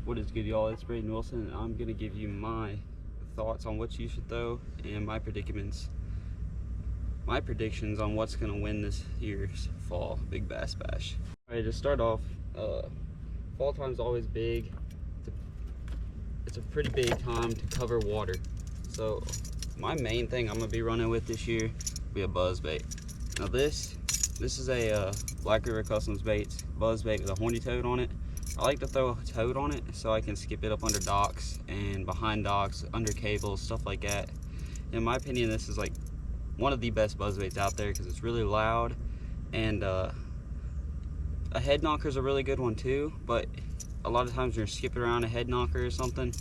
What is good, y'all? It's Braden Wilson, and I'm going to give you my thoughts on what you should throw and my predictions on what's going to win this year's fall Big Bass Bash. Alright, to start off, fall time's always big. It's a pretty big time to cover water. So my main thing I'm going to be running with this year will be a buzz bait. Now this is a Black River Customs baits buzz bait with a horny toad on it. I like to throw a toad on it so I can skip it up under docks and behind docks, under cables, stuff like that. In my opinion, this is like one of the best buzz baits out there because it's really loud, and a head knocker is a really good one too, but a lot of times when you're skipping around a head knocker or something,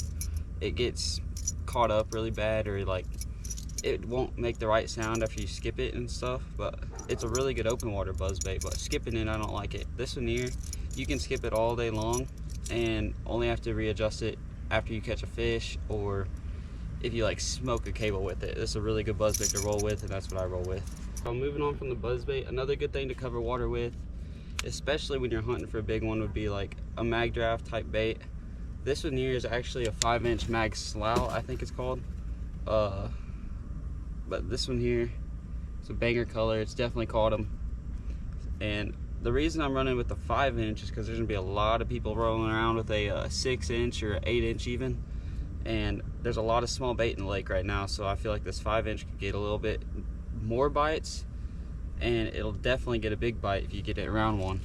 it gets caught up really bad, or like it won't make the right sound after you skip it and stuff. But it's a really good open water buzz bait, but skipping it, I don't like it. This one here, you can skip it all day long and only have to readjust it after you catch a fish, or if you like smoke a cable with it. This is a really good buzz bait to roll with, and that's what I roll with. So moving on from the buzz bait, another good thing to cover water with, especially when you're hunting for a big one, would be like a mag draft type bait. This one here is actually a 5-inch mag slough, I think it's called. But this one here, it's a banger color. It's definitely caught them. And the reason I'm running with the 5-inch is because there's gonna be a lot of people rolling around with a 6-inch or 8-inch even, and there's a lot of small bait in the lake right now. So I feel like this 5-inch could get a little bit more bites, and it'll definitely get a big bite if you get it around one.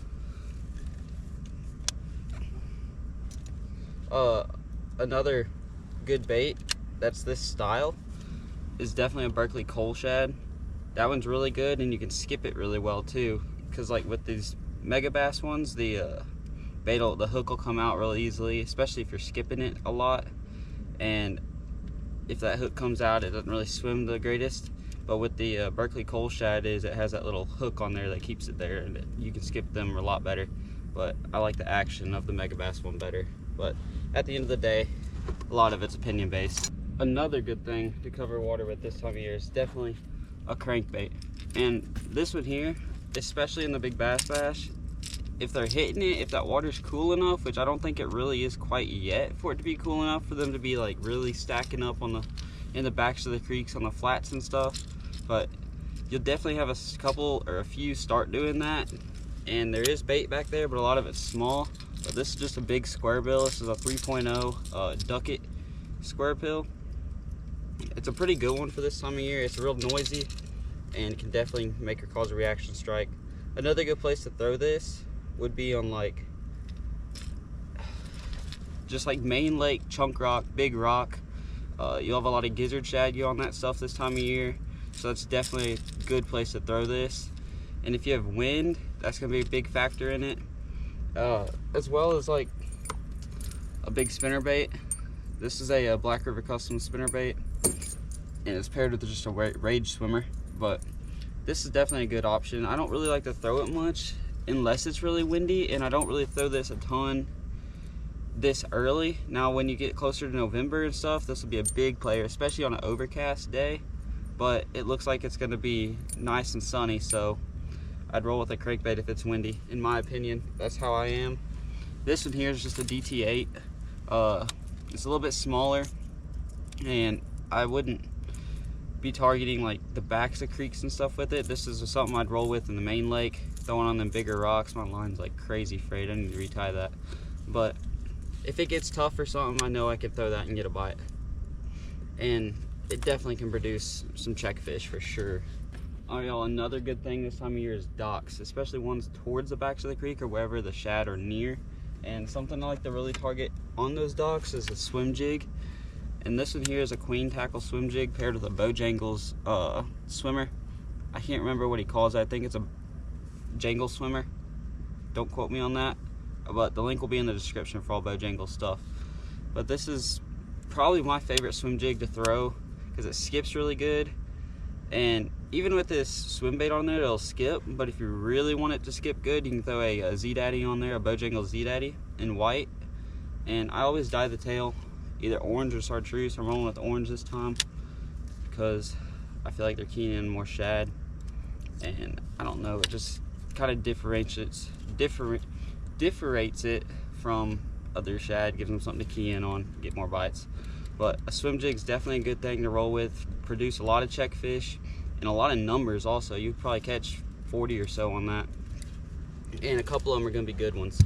Another good bait that's this style is definitely a Berkeley coal shad. That one's really good, and you can skip it really well too, because like with these mega bass ones, the hook will come out really easily, especially if you're skipping it a lot. And if that hook comes out, it doesn't really swim the greatest. But with the Berkeley coal shad, it has that little hook on there that keeps it there, and you can skip them a lot better. But I like the action of the mega bass one better. But at the end of the day, a lot of it's opinion based. Another good thing to cover water with this time of year is definitely a crankbait. And this one here, especially in the Big Bass Bash, if they're hitting it, if that water's cool enough, which I don't think it really is quite yet for it to be cool enough for them to be like really stacking up on in the backs of the creeks on the flats and stuff, but you'll definitely have a couple or a few start doing that. And there is bait back there, but a lot of it's small. But this is just a big square bill. This is a 3.0 Ducket square bill. It's a pretty good one for this time of year. It's real noisy and can definitely make or cause a reaction strike. Another good place to throw this would be on like just like main lake, chunk rock, big rock. You'll have a lot of gizzard shad on that stuff this time of year, so that's definitely a good place to throw this. And if you have wind, that's gonna be a big factor in it, as well as like a big spinner bait. This is a Black River Customs spinner bait, and it's paired with just a rage swimmer. But this is definitely a good option. I don't really like to throw it much unless it's really windy, and I don't really throw this a ton this early. Now when you get closer to November and stuff, this will be a big player, especially on an overcast day. But it looks like it's going to be nice and sunny, so I'd roll with a crankbait if it's windy. In my opinion, that's how I am. This one here is just a DT8. It's a little bit smaller, and I wouldn't be targeting like the backs of creeks and stuff with it. This is something I'd roll with in the main lake, throwing on them bigger rocks. My line's like crazy frayed. I need to retie that. But if it gets tough or something, I know I could throw that and get a bite. And it definitely can produce some check fish for sure. Alright, y'all, another good thing this time of year is docks, especially ones towards the backs of the creek or wherever the shad are near. And something I like to really target on those docks is a swim jig. And this one here is a queen tackle swim jig paired with a Bojangles swimmer. I can't remember what he calls it. I think it's a jangle swimmer. Don't quote me on that, but the link will be in the description for all Bojangles stuff. But this is probably my favorite swim jig to throw because it skips really good. And even with this swim bait on there, it'll skip. But if you really want it to skip good, you can throw a Z-Daddy on there, a Bojangles Z-Daddy in white. And I always dye the tail either orange or chartreuse. I'm rolling with orange this time because I feel like they're keying in more shad. And I don't know, it just kind of differentiates it from other shad, gives them something to key in on, get more bites. But a swim jig is definitely a good thing to roll with, produce a lot of check fish and a lot of numbers also. You could probably catch 40 or so on that, and a couple of them are going to be good ones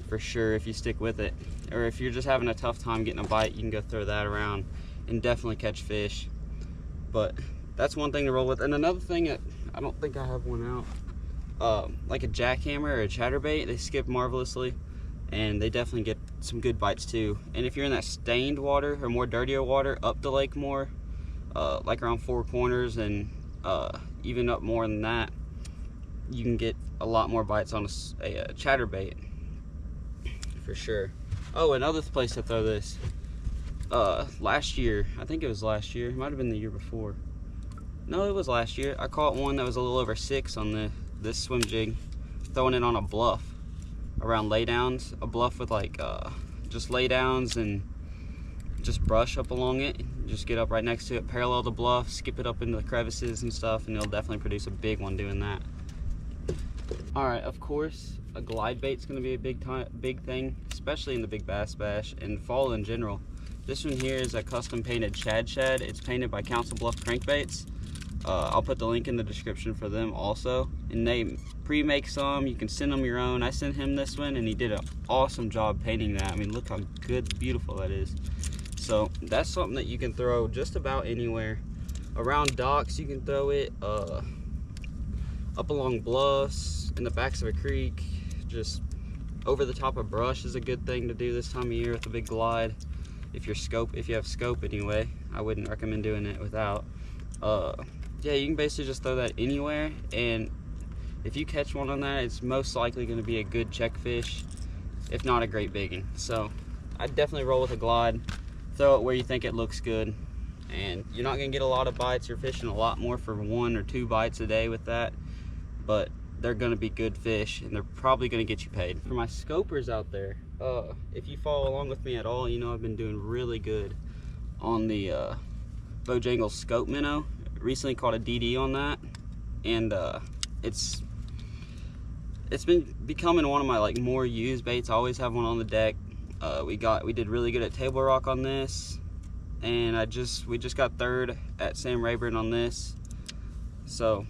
for sure if you stick with it. Or if you're just having a tough time getting a bite, you can go throw that around and definitely catch fish. But that's one thing to roll with. And another thing that I don't think I have one out, like a jackhammer or a chatterbait, they skip marvelously and they definitely get some good bites too. And if you're in that stained water or more dirtier water, up the lake more, like around Four Corners and even up more than that, you can get a lot more bites on a chatterbait for sure. Oh, another place to throw this, last year, I think it was last year, it might have been the year before. No, it was last year. I caught one that was a little over 6 on this swim jig, throwing it on a bluff around laydowns, a bluff with like just laydowns and just brush up along it. Just get up right next to it, parallel the bluff, skip it up into the crevices and stuff, and it'll definitely produce a big one doing that. All right, of course, a glide bait's gonna be a big thing, especially in the Big Bass Bash and fall in general. This one here is a custom painted shad. It's painted by Council Bluff Crankbaits. I'll put the link in the description for them also. And they pre-make some, you can send them your own. I sent him this one and he did an awesome job painting that. I mean, look how good, beautiful that is. So that's something that you can throw just about anywhere. Around docks you can throw it, up along bluffs, in the backs of a creek, just over the top of brush is a good thing to do this time of year with a big glide. If you have scope anyway, I wouldn't recommend doing it without. Yeah, you can basically just throw that anywhere, and if you catch one on that, it's most likely going to be a good check fish, if not a great big one. So I'd definitely roll with a glide, throw it where you think it looks good, and you're not going to get a lot of bites. You're fishing a lot more for 1 or 2 bites a day with that, but they're going to be good fish and they're probably going to get you paid. For my scopers out there, if you follow along with me at all, you know I've been doing really good on the Bojangles scope minnow. Recently caught a DD on that, and it's been becoming one of my like more used baits. I always have one on the deck. We did really good at Table Rock on this, and we just got 3rd at Sam Rayburn on this. So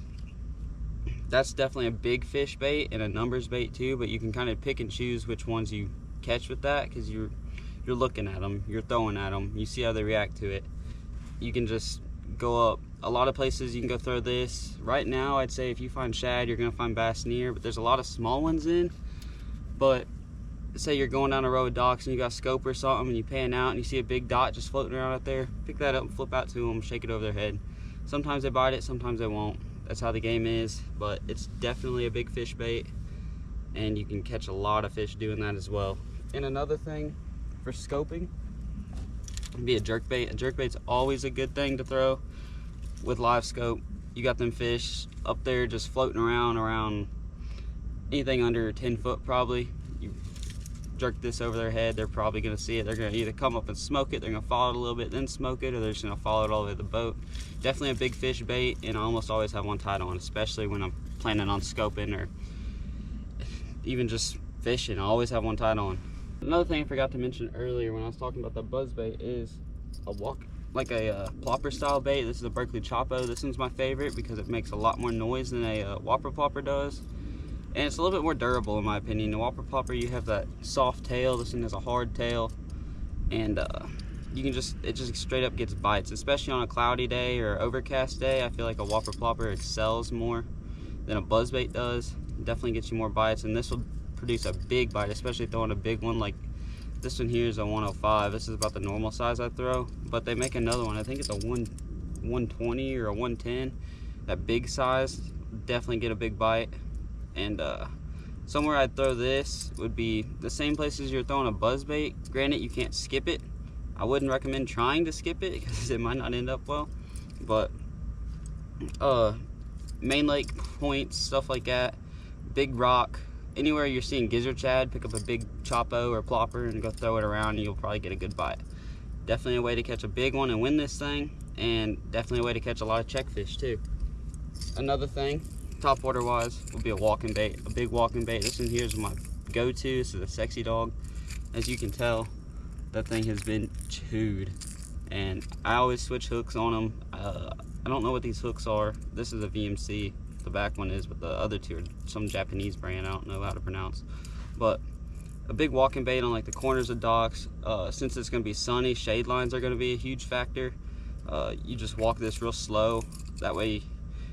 that's definitely a big fish bait and a numbers bait too, but you can kind of pick and choose which ones you catch with that, because you're looking at them, you're throwing at them, you see how they react to it. You can just go up a lot of places. You can go throw this. Right now I'd say if you find shad, you're gonna find bass near, but there's a lot of small ones in. But say you're going down a row of docks and you got a scope or something and you pan out and you see a big dot just floating around out there, pick that up and flip out to them, shake it over their head. Sometimes they bite it, sometimes they won't. That's how the game is, but it's definitely a big fish bait, and you can catch a lot of fish doing that as well. And another thing for scoping would be a jerkbait. A jerkbait's always a good thing to throw with live scope. You got them fish up there just floating around anything under 10 foot probably. You jerk this over their head, they're probably gonna see it. They're gonna either come up and smoke it, they're gonna follow it a little bit, then smoke it, or they're just gonna follow it all the way to the boat. Definitely a big fish bait, and I almost always have one tied on, especially when I'm planning on scoping or even just fishing. I always have one tied on. Another thing I forgot to mention earlier when I was talking about the buzz bait is a plopper style bait. This is a Berkeley Chopo. This one's my favorite because it makes a lot more noise than a whopper plopper does. And it's a little bit more durable in my opinion. The whopper plopper, you have that soft tail. This one has a hard tail, and it just straight up gets bites, especially on a cloudy day or overcast day. I feel like a whopper plopper excels more than a buzzbait does. It definitely gets you more bites, and this will produce a big bite, especially throwing a big one. Like this one here is a 105. This is about the normal size I throw, but they make another one. I think it's a 120 or a 110. That big size definitely get a big bite. And somewhere I'd throw this would be the same places you're throwing a buzzbait. Granted, you can't skip it. I wouldn't recommend trying to skip it because it might not end up well. But main lake points, stuff like that, big rock, anywhere you're seeing gizzard shad, pick up a big chopo or plopper and go throw it around, and you'll probably get a good bite. Definitely a way to catch a big one and win this thing, and definitely a way to catch a lot of check fish too. Another thing, top water wise, would be a walking bait, a big walking bait. This one here is my go-to. This is a Sexy Dog. as you can tell, that thing has been chewed. And I always switch hooks on them. I don't know what these hooks are. This is a VMC, the back one is, but the other two are some Japanese brand I don't know how to pronounce. But a big walking bait on like the corners of docks. Since it's going to be sunny, shade lines are going to be a huge factor. You just walk this real slow. That way,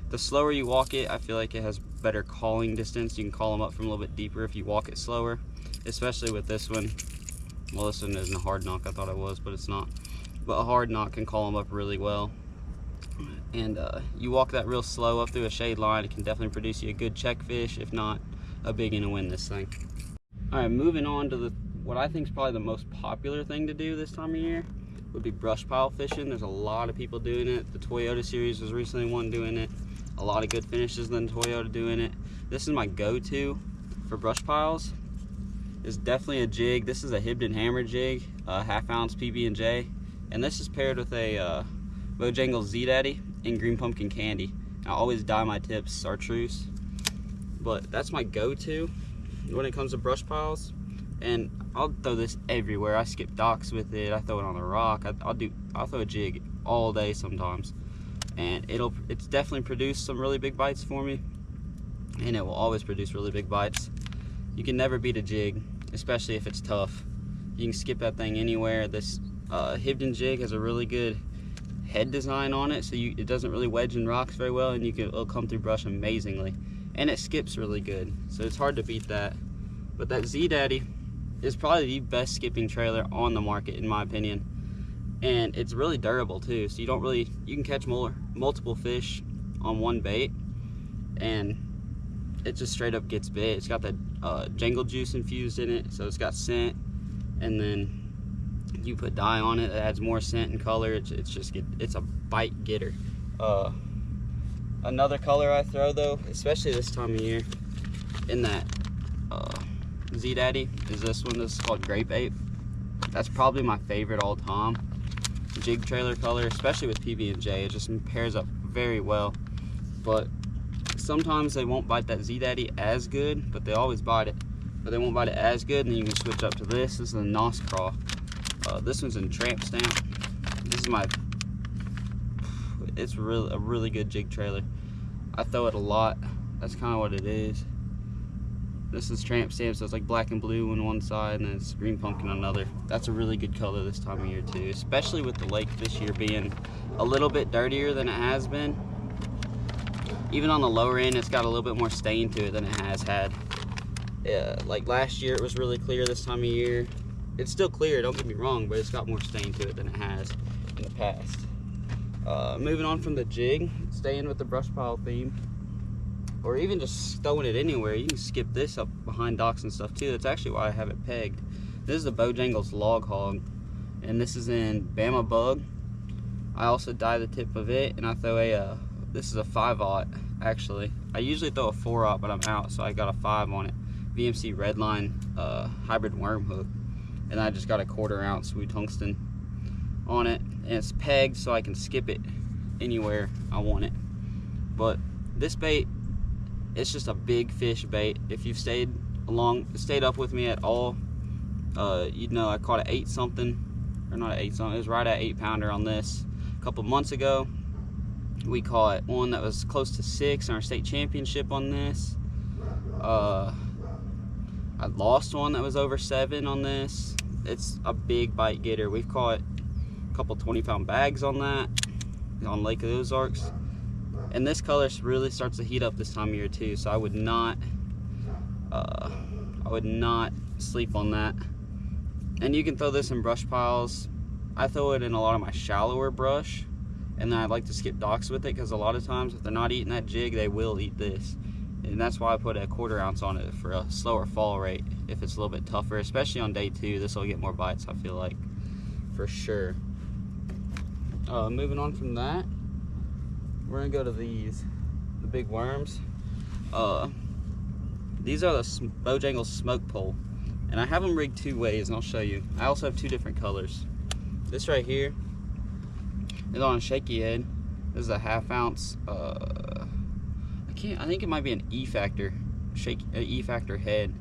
the slower you walk it, I feel like it has better calling distance. You can call them up from a little bit deeper if you walk it slower, especially with this one. Well, this one isn't a hard knock. I thought it was, but it's not. But a hard knock can call them up really well. And you walk that real slow up through a shade line, it can definitely produce you a good check fish, if not a big one to win this thing. All right, moving on to what I think is probably the most popular thing to do this time of year would be brush pile fishing. There's a lot of people doing it. The Toyota series was recently one doing it. A lot of good finishes than Toyota doing it. This is my go-to for brush piles. It's definitely a jig. This is a Hibden hammer jig, half-ounce PB&J, and this is paired with a Bojangles Z-Daddy and green pumpkin candy. I always dye my tips chartreuse, but that's my go-to when it comes to brush piles. And I'll throw this everywhere. I skip docks with it. I throw it on a rock. I'll throw a jig all day sometimes, and it's definitely produced some really big bites for me, and it will always produce really big bites. You can never beat a jig, especially if it's tough. You can skip that thing anywhere. This Hibden jig has a really good head design on it, so it doesn't really wedge in rocks very well, and it'll come through brush amazingly, and it skips really good, so it's hard to beat that. But that Z-Daddy is probably the best skipping trailer on the market in my opinion, and it's really durable too, so you can catch multiple fish on one bait, and it just straight up gets bit. It's got that jangle juice infused in it, so it's got scent, and then you put dye on it, it adds more scent and color. It's a bite getter. Another color I throw though, especially this time of year, in that Z-Daddy, is this one. This is called Grape Ape. That's probably my favorite all time jig trailer color, especially with PB&J. It just pairs up very well. But sometimes they won't bite that Z-Daddy as good, but they always bite it. But they won't bite it as good, and then you can switch up to this. This is a Nos Craw. This one's in tramp stamp. It's a really good jig trailer. I throw it a lot. That's kind of what it is. This is tramp stamp, so it's like black and blue on one side, and then it's green pumpkin on another. That's a really good color this time of year too, especially with the lake this year being a little bit dirtier than it has been. Even on the lower end, it's got a little bit more stain to it than it has had. Like last year, it was really clear this time of year. It's still clear, don't get me wrong, but it's got more stain to it than it has in the past. Moving on from the jig, staying with the brush pile theme, or even just throwing it anywhere. You can skip this up behind docks and stuff too. That's actually why I have it pegged. This is the Bojangles Log Hog, and this is in Bama Bug. I also dye the tip of it, and I throw this is a 5/0 actually. I usually throw a 4/0, but I'm out, so I got a 5 on it. VMC Redline hybrid worm hook, and I just got a 1/4 ounce sweet tungsten on it, and it's pegged so I can skip it anywhere I want it. But this bait, it's just a big fish bait. If you've stayed up with me at all, you'd know I caught an 8 something, or not an 8 something, it was right at 8 pounder on this a couple months ago. We caught one that was close to 6 in our state championship on this. I lost one that was over 7 on this. It's a big bite getter. We've caught a couple 20-pound bags on that on Lake of the Ozarks. And this color really starts to heat up this time of year too, so I would not sleep on that. And you can throw this in brush piles. I throw it in a lot of my shallower brush, and then I like to skip docks with it, because a lot of times if they're not eating that jig, they will eat this. And that's why I put a 1/4 ounce on it for a slower fall rate if it's a little bit tougher, especially on day 2. This will get more bites, I feel like, for sure. Moving on from that, we're gonna go to the big worms. These are the Bojangles Smoke Pole, and I have them rigged 2 ways, and I'll show you. I also have 2 different colors. This right here is on a shaky head. This is a 1/2 ounce. I think it might be an E factor head,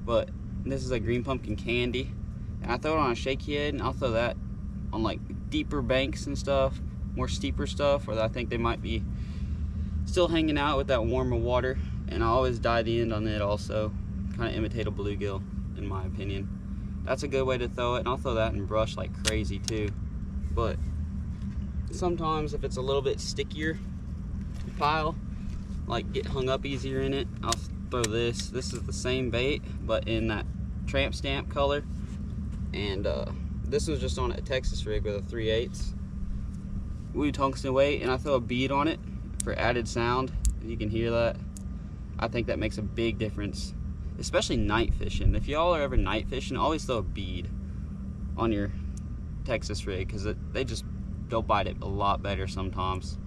but this is a green pumpkin candy, And I throw it on a shaky head, and I'll throw that on like deeper banks and stuff, more steeper stuff, where I think they might be still hanging out with that warmer water. And I always dye the end on it also, kind of imitate a bluegill in my opinion. That's a good way to throw it, and I'll throw that in brush like crazy too. But sometimes if it's a little bit stickier pile, like get hung up easier in it, I'll throw this. This is the same bait, but in that tramp stamp color. And this was just on a Texas rig with a 3/8 Woo tungsten weight, and I throw a bead on it for added sound. You can hear that. I think that makes a big difference, especially night fishing. If y'all are ever night fishing, always throw a bead on your Texas rig, because they'll bite it a lot better sometimes.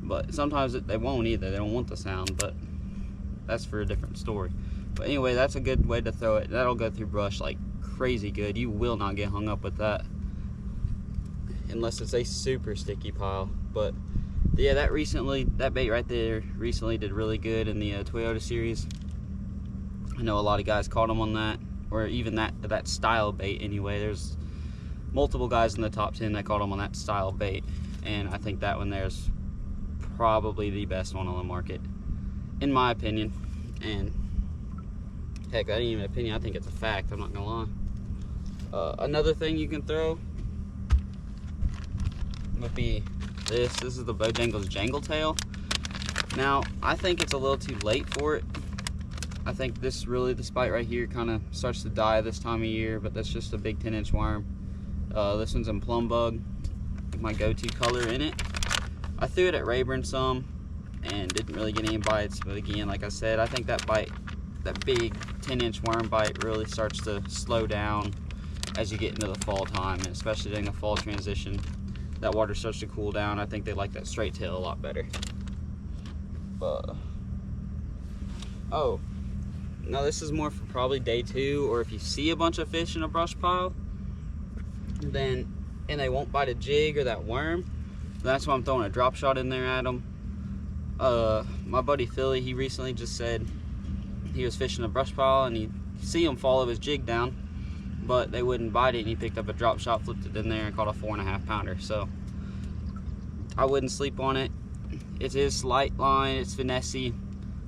But sometimes they won't either. They don't want the sound, but that's for a different story. But anyway, that's a good way to throw it. That'll go through brush like crazy good. You will not get hung up with that unless it's a super sticky pile. But yeah, that bait right there recently did really good in the Toyota series. I know a lot of guys caught them on that, or even that style bait anyway. There's multiple guys in the top 10 that caught them on that style bait, and I think that one there's probably the best one on the market, in my opinion. And heck, that ain't even an opinion, I think it's a fact, I'm not gonna lie. Another thing you can throw would be this. This is the Bojangles Jangle Tail. Now, I think it's a little too late for it. I think this bite right here kind of starts to die this time of year, but that's just a big 10-inch worm. This one's in Plum Bug, my go-to color in it. I threw it at Rayburn some and didn't really get any bites, but again, like I said, I think that big 10-inch worm bite really starts to slow down as you get into the fall time, and especially during the fall transition. That water starts to cool down. I think they like that straight tail a lot better. Oh, now this is more for probably day 2, or if you see a bunch of fish in a brush pile, and they won't bite a jig or that worm, that's why I'm throwing a drop shot in there at them. My buddy Philly, he recently just said he was fishing a brush pile and he see him follow his jig down, but they wouldn't bite it, and he picked up a drop shot, flipped it in there, and caught a 4.5 pounder. So I wouldn't sleep on it. It is light line, it's finessey.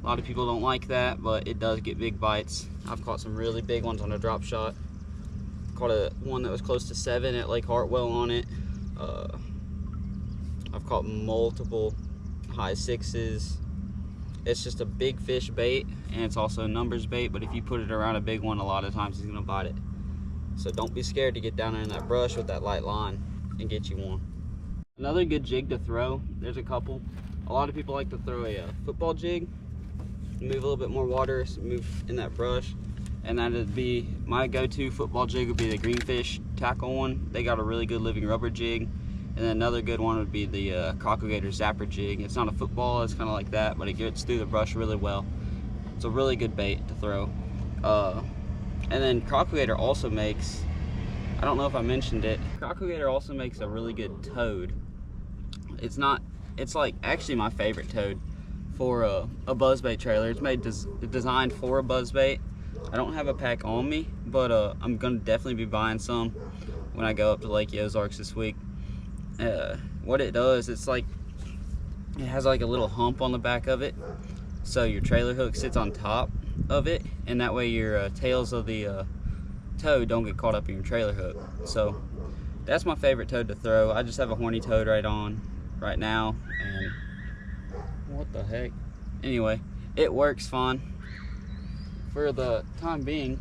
A lot of people don't like that, but it does get big bites. I've caught some really big ones on a drop shot. Caught one that was close to 7 at Lake Hartwell on it. I've caught multiple high 6s. It's just a big fish bait, and it's also a numbers bait, but if you put it around a big one, a lot of times he's gonna bite it. So don't be scared to get down there in that brush with that light line and get you one. Another good jig to throw, there's a couple. A lot of people like to throw a football jig, move a little bit more water, move in that brush, and that'd be my go-to football jig would be the Greenfish tackle one. They got a really good living rubber jig. And then another good one would be the Crocagator Zapper jig. It's not a football, it's kind of like that, but it gets through the brush really well. It's a really good bait to throw. And then Crocagator also makes, I don't know if I mentioned it, Crocagator also makes a really good toad. It's like actually my favorite toad for a buzzbait trailer. It's designed for a buzzbait. I don't have a pack on me, but I'm gonna definitely be buying some when I go up to Lake Ozarks this week. What it does, it has like a little hump on the back of it, so your trailer hook sits on top of it, and that way your tails of the toad don't get caught up in your trailer hook. So that's my favorite toad to throw. I just have a horny toad right now, and what the heck, anyway, it works fine for the time being,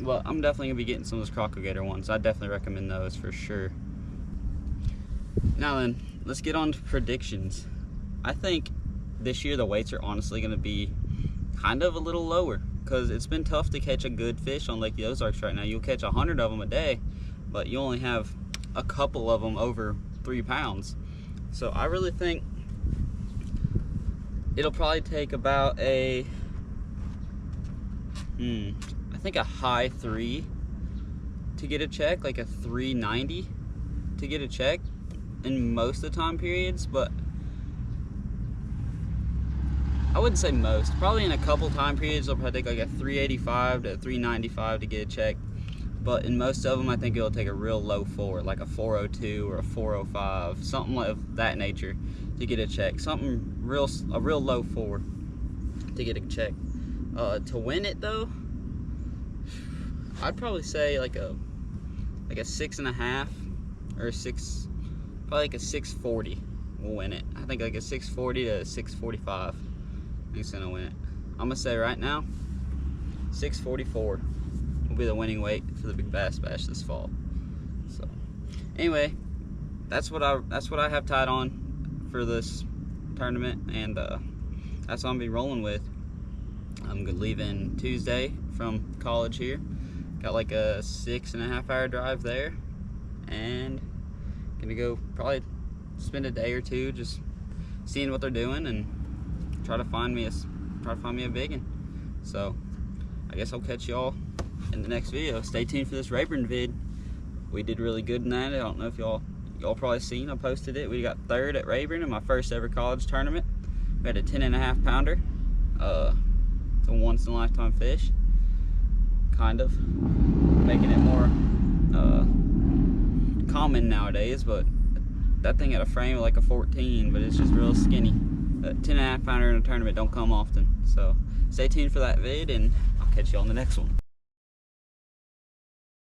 but I'm definitely gonna be getting some of those Crocagator ones. I definitely recommend those for sure. Now then, let's get on to predictions. I think this year the weights are honestly going to be kind of a little lower, because it's been tough to catch a good fish on Lake Ozarks right now. You'll catch 100 of them a day, but you only have a couple of them over 3 pounds. So I really think it'll probably take about a high 3 to get a check, like a 390 to get a check in most of the time periods. But I wouldn't say most, probably in a couple time periods they'll probably take like a 385 to 395 to get a check. but in most of them I think it'll take a real low four, like a 402 or a 405, something of that nature to get a check. Something a real low four to get a check. To win it though, I'd probably say like a 6.5 or a 6, probably like a 640 will win it. I think like a 640 to 645 I think it's gonna win it. I'm gonna say right now 644 will be the winning weight for the Big Bass Bash this fall. So anyway, that's what I have tied on for this tournament, and that's what I'm gonna be rolling with. I'm gonna leave in Tuesday from college here. Got like a 6.5 hour drive there, and gonna go probably spend a day or two just seeing what they're doing and try to find me a big one. So I guess I'll catch y'all in the next video. Stay tuned for this Rayburn vid. We did really good in that. I don't know if y'all probably seen, I posted it. We got 3rd at Rayburn in my first ever college tournament. We had a 10.5 pounder. It's a once in a lifetime fish, kind of making it more common nowadays, but that thing had a frame of like a 14, but it's just real skinny. A 10.5 pounder in a tournament don't come often. So stay tuned for that vid, and I'll catch you on the next one.